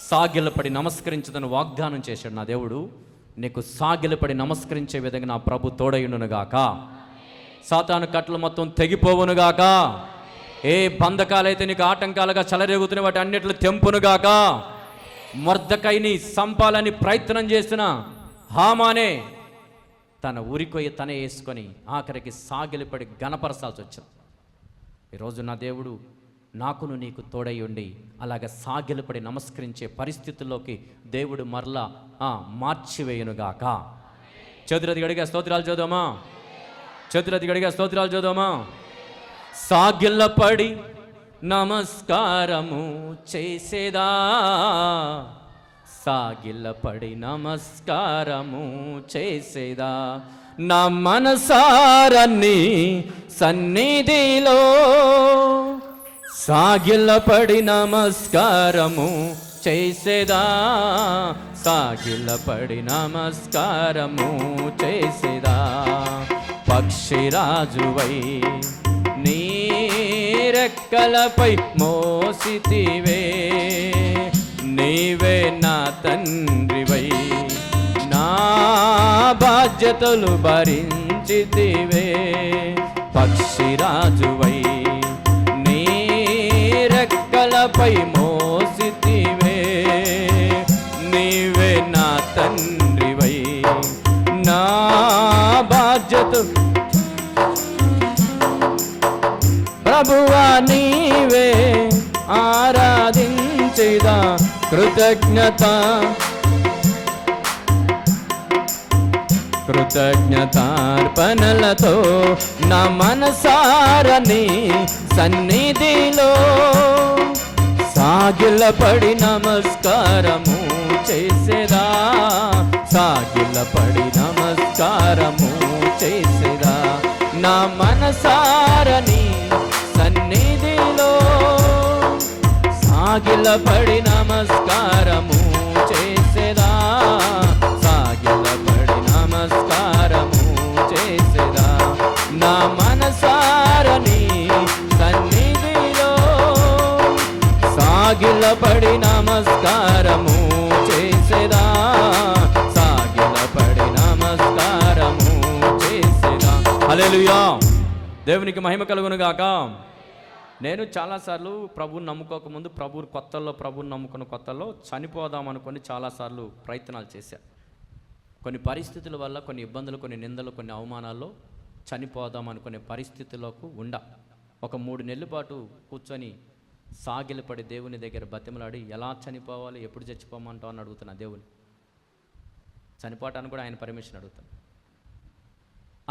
సాగిలపడి నమస్కరించదని వాగ్దానం చేశాడు నా దేవుడు. నీకు సాగిలపడి నమస్కరించే విధంగా నా ప్రభు తోడయుండునుగాక. సాతాను కట్టలు మొత్తం తెగిపోవునుగాక. ఏ బంధకాలైతే నీకు ఆటంకాలుగా చెలరేగుతున్న వాటి అన్నిట్లు తెంపునుగాక. మొర్దెకైని సంపాలని ప్రయత్నం చేసిన హామానే తన ఊరికొయ్యి తనే వేసుకొని ఆఖరికి సాగిలిపడి గణపరచాల్సి వచ్చింది. ఈరోజు నా దేవుడు నాకును నీకు తోడై ఉండి అలాగ సాగిలిపడి నమస్కరించే పరిస్థితుల్లోకి దేవుడు మరలా మార్చివేయునుగాక. చేతులది గడిగా స్తోత్రాలు చదువుమా. చేతులది గడిగా స్తోత్రాలు చదువుమా. సాగిలపడి నమస్కారము చేసేదా, సాగిలపడి నమస్కారము చేసేదా, నా మనసారని సన్నిధిలో సాగిలపడి నమస్కారము చేసేదా, సాగిలపడి నమస్కారము చేసేదా. పక్షిరాజువై నీ రెక్కలపై మోసితివే, నీవే నా తండ్రివై నా బాధ్యతలు భరించితివే. పక్షిరాజువై నీ రెక్కలపై మోసితివే, నీవే నా తండ్రివై నా బాధ్యతలు. ప్రభువా నీవే ఆరాధించేదా, కృతజ్ఞతార్పణలతో నా మనసారని సన్నిధిలో సాగిలపడి నమస్కారము చేసేదా, సాగిలపడి నమస్కారము చేసేదా. నా మనసారని సన్నిధిలో సాగిలపడి నమస్కారము చేసేదా, సాగిలపడి నమస్కారము చేసేదా. నా మనసారని సన్నిధిలో సాగిలపడి నమస్కారము చేసేదా, సాగిలపడి నమస్కారము చేసేదా. హల్లెలూయా. దేవునికి మహిమ కలుగునుగాక. నేను చాలాసార్లు ప్రభువుని నమ్ముకోకముందు ప్రభువుని నమ్ముకున్న కొత్తలో చనిపోదాం అనుకొని చాలాసార్లు ప్రయత్నాలు చేశాను. కొన్ని పరిస్థితుల వల్ల, కొన్ని ఇబ్బందులు, కొన్ని నిందలు, కొన్ని అవమానాల్లో చనిపోదాం అనుకునే పరిస్థితులకు ఒక 3 నెలల పాటు కూర్చొని సాగిలపడి దేవుని దగ్గర బతిమలాడి ఎలా చనిపోవాలి, ఎప్పుడు చచ్చిపోమంటావు అని అడుగుతున్నా దేవుని. చనిపోవటానికి కూడా ఆయన పర్మిషన్ అడుగుతాను.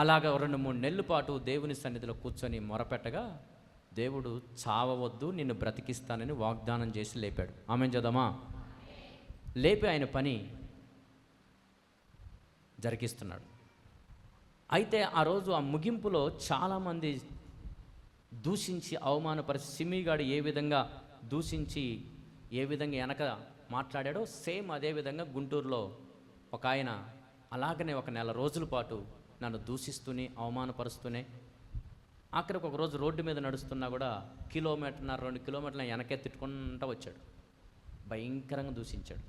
అలాగా 2-3 నెలల పాటు దేవుని సన్నిధిలో కూర్చొని మొరపెట్టగా దేవుడు చావవద్దు, నిన్ను బ్రతికిస్తానని వాగ్దానం చేసి లేపాడు. ఆమేన్ చదవమా. లేపి ఆయన పని జరిగిస్తున్నాడు. అయితే ఆ రోజు ఆ ముగింపులో చాలామంది దూషించి అవమానపరిచి, సిమ్మిగాడు ఏ విధంగా దూషించి ఏ విధంగా వెనక మాట్లాడాడో సేమ్ అదే విధంగా గుంటూరులో ఒక ఆయన అలాగనే 1 నెల రోజుల పాటు నన్ను దూషిస్తూనే అవమానపరుస్తూనే ఆఖరికి ఒక రోజు రోడ్డు మీద నడుస్తున్నా కూడా 1.5 కిలోమీటర్ల 2 కిలోమీటర్ల వెనకే తిట్టుకుంటూ వచ్చాడు. భయంకరంగా దూషించాడు.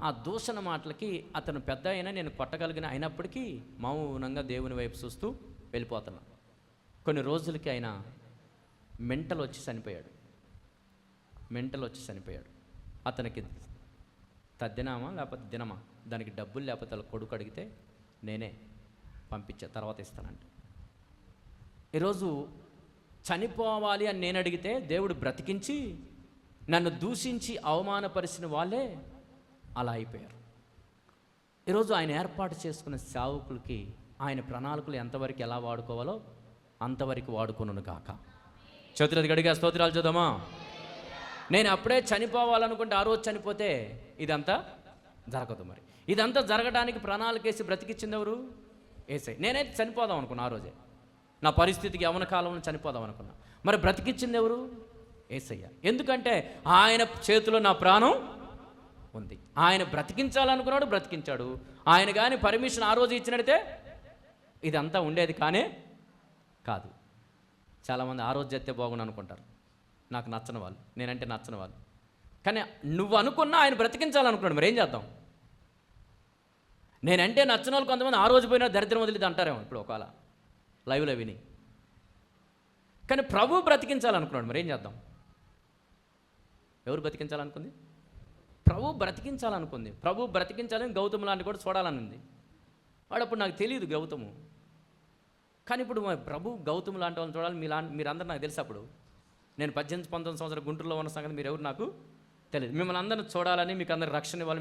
ఆ దూషణ మాటలకి అతను పెద్ద అయినా నేను కొట్టగలిగిన అయినప్పటికీ మౌనంగా దేవుని వైపు చూస్తూ వెళ్ళిపోతున్నా. కొన్ని రోజులకి ఆయన మెంటల్ వచ్చి చనిపోయాడు. అతనికి తద్దినామా లేకపోతే దినమా దానికి డబ్బులు లేకపోతే వాళ్ళ కొడుకు అడిగితే నేనే పంపించా, తర్వాత ఇస్తానంట. ఈరోజు చనిపోవాలి అని నేను అడిగితే దేవుడు బ్రతికించి నన్ను దూషించి అవమానపరిచిన వాళ్ళే అలా అయిపోయారు. ఈరోజు ఆయన ఏర్పాటు చేసుకున్న సేవకులకి ఆయన ప్రణాళికలు ఎంతవరకు ఎలా వాడుకోవాలో అంతవరకు వాడుకొనును గాక. చేతులది గడిగా స్తోత్రాలు చూద్దామా. నేను అప్పుడే చనిపోవాలనుకుంటే ఆ రోజు చనిపోతే ఇదంతా జరగదు. మరి ఇదంతా జరగడానికి ప్రణాళికేసి బ్రతికిచ్చింది ఎవరు? యేసయ్య. నేనైతే చనిపోదాం అనుకున్నా, ఆ రోజే నా పరిస్థితికి యవ్వన కాలంలో చనిపోదాం అనుకున్నా. మరి బ్రతికిచ్చింది ఎవరు? యేసయ్య. ఎందుకంటే ఆయన చేతిలో నా ప్రాణం ఉంది. ఆయన బ్రతికించాలనుకున్నాడు, బ్రతికించాడు. ఆయన కానీ పర్మిషన్ ఆ రోజు ఇచ్చినట్టే ఇదంతా ఉండేది కానే కాదు. చాలామంది ఆ రోజు చేస్తే బాగుండు అనుకుంటారు. నాకు నచ్చని వాళ్ళు, నేనంటే నచ్చని వాళ్ళు. కానీ నువ్వు అనుకున్నా ఆయన బ్రతికించాలనుకున్నాడు, మరి ఏం చేద్దాం? నేనంటే నచ్చిన వాళ్ళు కొంతమంది ఆ రోజు పోయినా దరిద్రం వదిలిది అంటారేమో ఇప్పుడు ఒకవేళ లైవ్లో విని. కానీ ప్రభు బ్రతికించాలనుకున్నాడు, మరి ఏం చేద్దాం? ఎవరు బ్రతికించాలనుకుంది? ప్రభు బ్రతికించాలనుకుంది. ప్రభు బ్రతికించాలని గౌతము లాంటి కూడా చూడాలని ఉంది. వాడు అప్పుడు నాకు తెలియదు గౌతము. కానీ ఇప్పుడు ప్రభు గౌతము లాంటి వాళ్ళని చూడాలి. మీరందరూ నాకు తెలుసు. అప్పుడు నేను 18-19 సంవత్సరాల గుంటూరులో ఉన్న సంగతి మీరు ఎవరు నాకు తెలియదు. మిమ్మల్ని అందరిని చూడాలని, మీకు అందరు రక్షణ ఇవ్వాలి,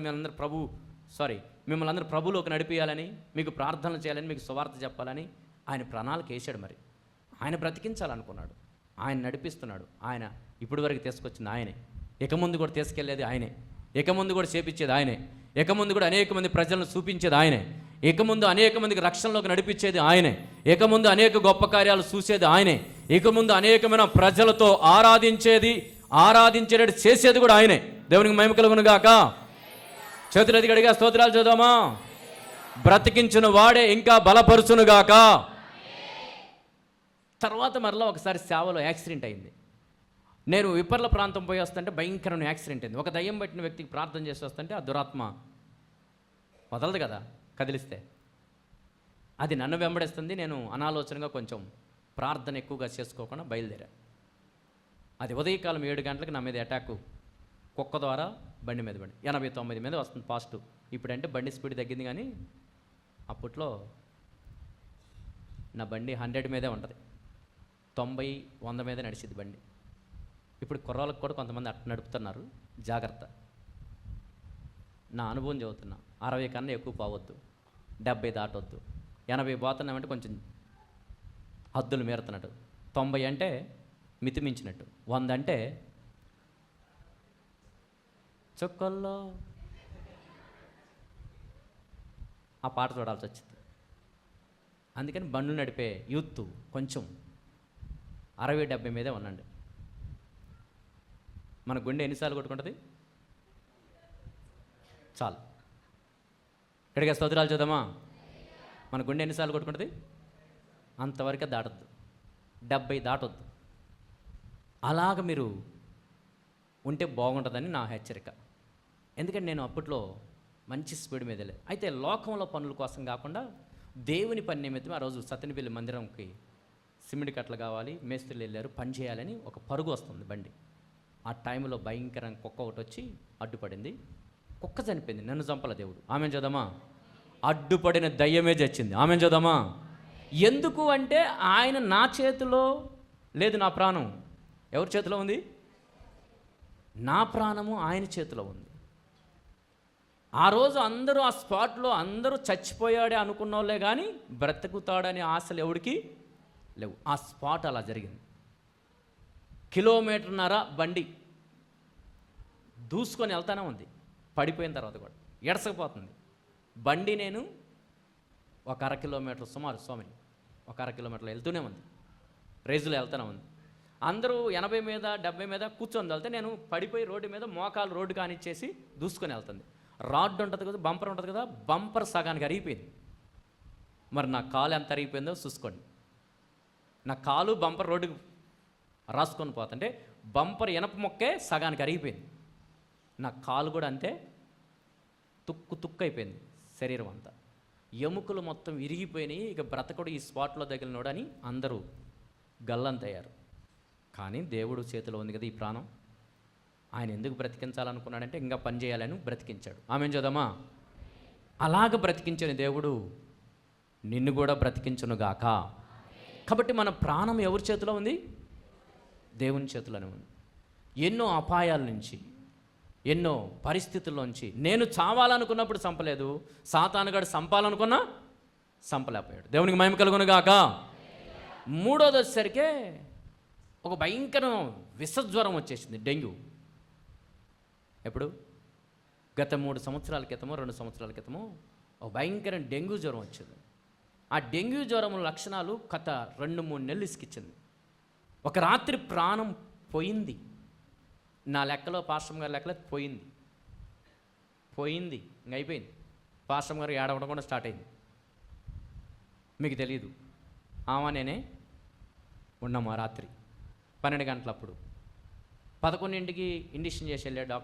మిమ్మల్ని అందరూ ప్రభులోకి నడిపించాలని, మీకు ప్రార్థనలు చేయాలని, మీకు సువార్త చెప్పాలని ఆయన ప్రణాళిక వేసాడు. మరి ఆయన బ్రతికించాలనుకున్నాడు, ఆయన నడిపిస్తున్నాడు. ఆయన ఇప్పటి వరకు తీసుకొచ్చింది ఆయనే, ఇక ముందు కూడా తీసుకెళ్లేది ఆయనే, ఇక ముందు కూడా చేపించేది ఆయనే, ఇక ముందు కూడా అనేక మంది ప్రజలను చూపించేది ఆయనే, ఇక ముందు అనేక మందికి రక్షణలోకి నడిపించేది ఆయనే, ఇక ముందు అనేక గొప్ప కార్యాలు చూసేది ఆయనే, ఇక ముందు అనేకమైన ప్రజలతో ఆరాధించేటట్టు చేసేది కూడా ఆయనే. దేవునికి మహిమ కలుగును గాక. చేతులెత్తి గట్టిగా స్తోత్రాలు చదువుదామా. బ్రతికించిన వాడే ఇంకా బలపరుచును గాక. తర్వాత మరలా ఒకసారి సేవలో యాక్సిడెంట్ అయింది. నేను విపర్ల ప్రాంతం పోయి వస్తుంటే భయంకరమైన యాక్సిడెంట్ అయింది. ఒక దయ్యం పట్టిన వ్యక్తికి ప్రార్థన చేసి వస్తుంటే ఆ దురాత్మ వదలదు కదా కదిలిస్తే, అది నన్ను వెంబడిస్తుంది. నేను అనాలోచనగా కొంచెం ప్రార్థన ఎక్కువగా చేసుకోకుండా బయలుదేరా. అది ఉదయకాలం 7 గంటలకు నా మీద అటాకు, కుక్క ద్వారా బండి మీద 89 మీద వస్తుంది ఫాస్ట్. ఇప్పుడంటే బండి స్పీడ్ తగ్గింది, కానీ అప్పట్లో నా బండి 100 మీదే ఉంటుంది, 90-100 మీద నడిచింది బండి. ఇప్పుడు కుర్రాళ్ళకు కూడా కొంతమంది అట్ట నడుపుతున్నారు, జాగ్రత్త. నా అనుభవం చదువుతున్నా. 60 కన్నా ఎక్కువ పోవద్దు, 70 దాటొద్దు. 80 పోతున్నామంటే కొంచెం హద్దులు మీరుతున్నట్టు, 90 అంటే మితిమించినట్టు, 100 అంటే చుక్కల్లో ఆ పాట చూడాల్సి వచ్చింది. అందుకని బండ్లు నడిపే యూత్ కొంచెం 60-70 మీదే ఉండండి. మన గుండె ఎన్నిసార్లు కొట్టుకుంటుంది? చాలు. ఇక్కడికి స్తోత్రాలు చూద్దామా. మన గుండె ఎన్నిసార్లు కొట్టుకుంటుంది? అంతవరకే దాటొద్దు, 70 దాటొద్దు. అలాగ మీరు ఉంటే బాగుంటుందని నా హెచ్చరిక. ఎందుకంటే నేను అప్పట్లో మంచి స్పీడ్ మీద వెళ్ళేది. అయితే లోకంలో పనుల కోసం కాకుండా దేవుని పని నిమిత్తం ఆ రోజు సత్తెనపల్లి మందిరంకి సిమెంట్ కట్టలు కావాలి, మేస్త్రులు వెళ్ళారు, పని చేయాలని ఒక పరుగు వస్తుంది బండి. ఆ టైంలో భయంకరంగా కుక్క ఒకటి వచ్చి అడ్డుపడింది. కుక్క చనిపోయింది, నన్ను చంపల దేవుడు. ఆమెను చూద్దామా. అడ్డుపడిన దయ్యమే చచ్చింది. ఆమెను చూద్దామా. ఎందుకు అంటే ఆయన నా చేతిలో లేదు, నా ప్రాణం ఎవరి చేతిలో ఉంది? నా ప్రాణము ఆయన చేతిలో ఉంది. ఆ రోజు అందరూ ఆ స్పాట్లో అందరూ చచ్చిపోయాడే అనుకున్న వాళ్ళే కానీ బ్రతుకుతాడనే ఆశలు ఎవడికి లేవు. ఆ స్పాట్ అలా జరిగింది. 1.5 కిలోమీటర్ బండి దూసుకొని వెళ్తానే ఉంది. పడిపోయిన తర్వాత కూడా ఎడసకపోతుంది బండి. నేను ఒక 1/2 కిలోమీటర్ సుమారు సోమని ఒక 1/2 కిలోమీటర్లు వెళ్తూనే ఉంది, రేజులో వెళ్తూనే ఉంది. అందరూ 80 మీద 70 మీద కూర్చొని వెళ్తే నేను పడిపోయి రోడ్డు మీద మోకాలు రోడ్డు కానిచ్చేసి దూసుకొని వెళ్తుంది. రాడ్ ఉంటుంది కదా, బంపర్ ఉంటుంది కదా, బంపర్ సగానికి అరిగిపోయింది. మరి నా కాలు ఎంత అరిగిపోయిందో చూసుకోండి. నా కాలు బంపర్ రోడ్డుకి రాసుకొని పోతుంటే బంపర్ ఇనప మొక్కే సగానికి అరిగిపోయింది. నా కాలు కూడా అంతే తుక్కు అయిపోయింది, శరీరం అంతా ఎముకలు మొత్తం విరిగిపోయినాయి. ఇక బ్రతకుడు ఈ స్పాట్లో తగిలినోడని అందరూ గల్లంతయ్యారు. కానీ దేవుడు చేతిలో ఉంది కదా ఈ ప్రాణం. ఆయన ఎందుకు బ్రతికించాలనుకున్నాడంటే ఇంకా పని చేయాలని బ్రతికించాడు. ఆమెను చూద్దామా. అలాగ బ్రతికించిన దేవుడు నిన్ను కూడా బ్రతికించునుగాక. కాబట్టి మన ప్రాణం ఎవరి చేతిలో ఉంది? దేవుని చేతిలోనే ఉంది. ఎన్నో అపాయాల నుంచి, ఎన్నో పరిస్థితుల్లోంచి నేను చావాలనుకున్నప్పుడు చంపలేదు, సాతానుగాడు చంపాలనుకున్నా చంపలేకపోయాడు. దేవునికి మహిమ కలుగునుగాక. 3వది వచ్చేసరికే ఒక భయంకర విషజ్వరం వచ్చేసింది, డెంగ్యూ. ఎప్పుడు? గత 3 సంవత్సరాల క్రితమో 2 సంవత్సరాల క్రితమో ఒక భయంకర డెంగ్యూ జ్వరం వచ్చింది. ఆ డెంగ్యూ జ్వరం లక్షణాలు గత 2-3 నెలలు ఇసుకిచ్చింది. ఒక రాత్రి ప్రాణం పోయింది. నా లెక్కలో, పాస్టర్ గారి లెక్కలో పోయింది. ఇంక అయిపోయింది. పాస్టర్ గారు ఏడవడం కూడా స్టార్ట్ అయింది. మీకు తెలియదు, నేనే ఉన్నాము ఆ రాత్రి 12 గంటలప్పుడు. 11ంటికి ఇండిషన్ చేసి వెళ్ళాడు డాక్టర్.